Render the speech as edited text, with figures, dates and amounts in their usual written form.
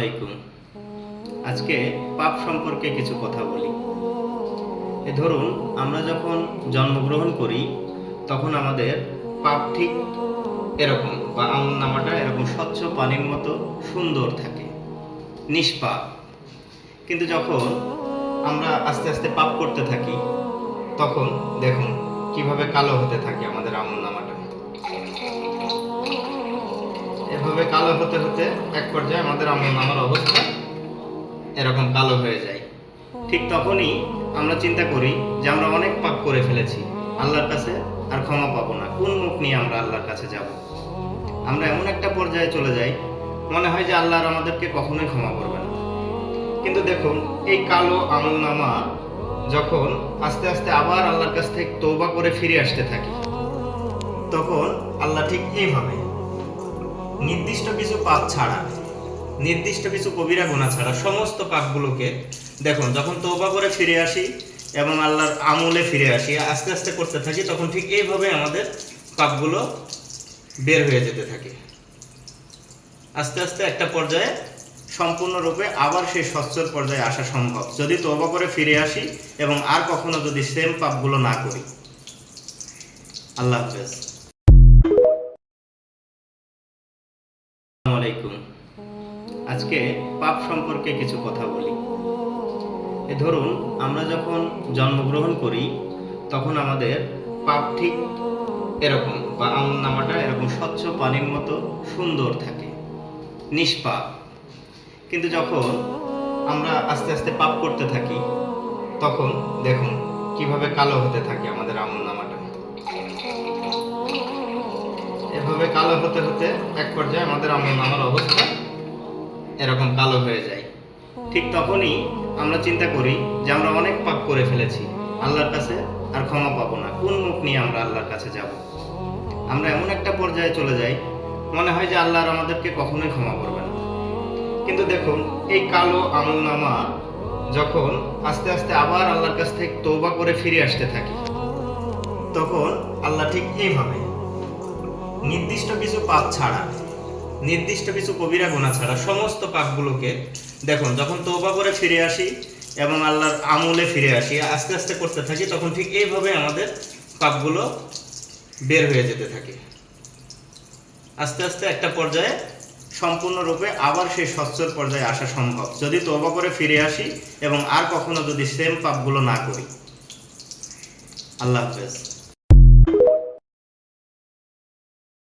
আলাইকুম। আজকে পাপ সম্পর্কে কিছু কথা বলি। ধরুন আমরা যখন জন্মগ্রহণ করি তখন আমাদের পাপ ঠিক এরকম বা আমলনামাটা এরকম স্বচ্ছ পানির মতো সুন্দর থাকে, নিষ্পাপ। কিন্তু যখন আমরা আস্তে আস্তে পাপ করতে থাকি তখন দেখুন কিভাবে কালো হতে থাকে আমাদের আমলনামাটা। এভাবে কালো হতে হতে এক পর্যায়ে আমাদের আমলনামার অবস্থা এরকম কালো হয়ে যায়। ঠিক তখনই আমরা চিন্তা করি যে আমরা অনেক পাপ করে ফেলেছি, আল্লাহর কাছে আর ক্ষমা পাবো না, কোন মুখ নিয়ে আমরা আল্লাহর কাছে যাব। আমরা এমন একটা পর্যায়ে চলে যাই, মনে হয় যে আল্লাহ আর আমাদেরকে কখনোই ক্ষমা করবে না। কিন্তু দেখুন এই কালো আমলনামা যখন আস্তে আস্তে আবার আল্লাহর কাছ থেকে তওবা করে ফিরে আসতে থাকি, তখন আল্লাহ ঠিক এইভাবে নির্দিষ্ট কিছু পাপ ছাড়া, নির্দিষ্ট কিছু কবিরা গুনাহ ছাড়া সমস্ত পাপগুলোকে দেখুন যখন তওবা করে ফিরে আসি এবং আল্লাহর আমলে ফিরে আসি, আস্তে আস্তে করতে থাকি, তখন ঠিক এইভাবে আমাদের পাপগুলো বের হয়ে যেতে থাকে। আস্তে আস্তে একটা পর্যায়ে সম্পূর্ণরূপে আবার সেই সচ্ছল পর্যায়ে আসা সম্ভব যদি তওবা করে ফিরে আসি এবং আর কখনো যদি সেম পাপগুলো না করি। আল্লাহ হাফেজ। আসসালামু আলাইকুম। আজকে পাপ সম্পর্কে কিছু কথা বলি। ধরুন আমরা যখন জন্মগ্রহণ করি তখন আমাদের পাপ ঠিক এরকম বা আমলনামাটা এরকম স্বচ্ছ পানির মতো সুন্দর থাকে, নিষ্পাপ। কিন্তু যখন আমরা আস্তে আস্তে পাপ করতে থাকি তখন দেখুন কিভাবে কালো হতে থাকে আমাদের আমলনামাটা। এভাবে কালো হতে হতে এক পর্যায়ে আমাদের আমলনামার অবস্থা এরকম কালো হয়ে যায়। ঠিক তখনই আমরা চিন্তা করি যে আমরা অনেক পাপ করে ফেলেছি, আল্লাহর কাছে আর ক্ষমা পাবো না, কোন মুখ নিয়ে আমরা আল্লাহর কাছে যাব। আমরা এমন একটা পর্যায়ে চলে যাই, মনে হয় যে আল্লাহ আর আমাদেরকে কখনোই ক্ষমা করবে না। কিন্তু দেখুন এই কালো আমলনামা যখন আস্তে আস্তে আবার আল্লাহর কাছ থেকে তওবা করে ফিরে আসতে থাকি, তখন আল্লাহ ঠিক এইভাবে নির্দিষ্ট কিছু পাপ ছাড়া, নির্দিষ্ট কিছু কবিরা গুনাহ ছাড়া সমস্ত পাপগুলোকে দেখুন যখন তওবা করে ফিরে আসি এবং আল্লাহর আমলে ফিরে আসি, আস্তে আস্তে করতে থাকি, তখন ঠিক এইভাবে আমাদের পাপগুলো বের হয়ে যেতে থাকে। আস্তে আস্তে একটা পর্যায়ে সম্পূর্ণরূপে আবার সেই সচ্ছল পর্যায়ে আসা সম্ভব যদি তওবা করে ফিরে আসি এবং আর কখনো যদি সেম পাপগুলো না করি। আল্লাহ হাফেজ।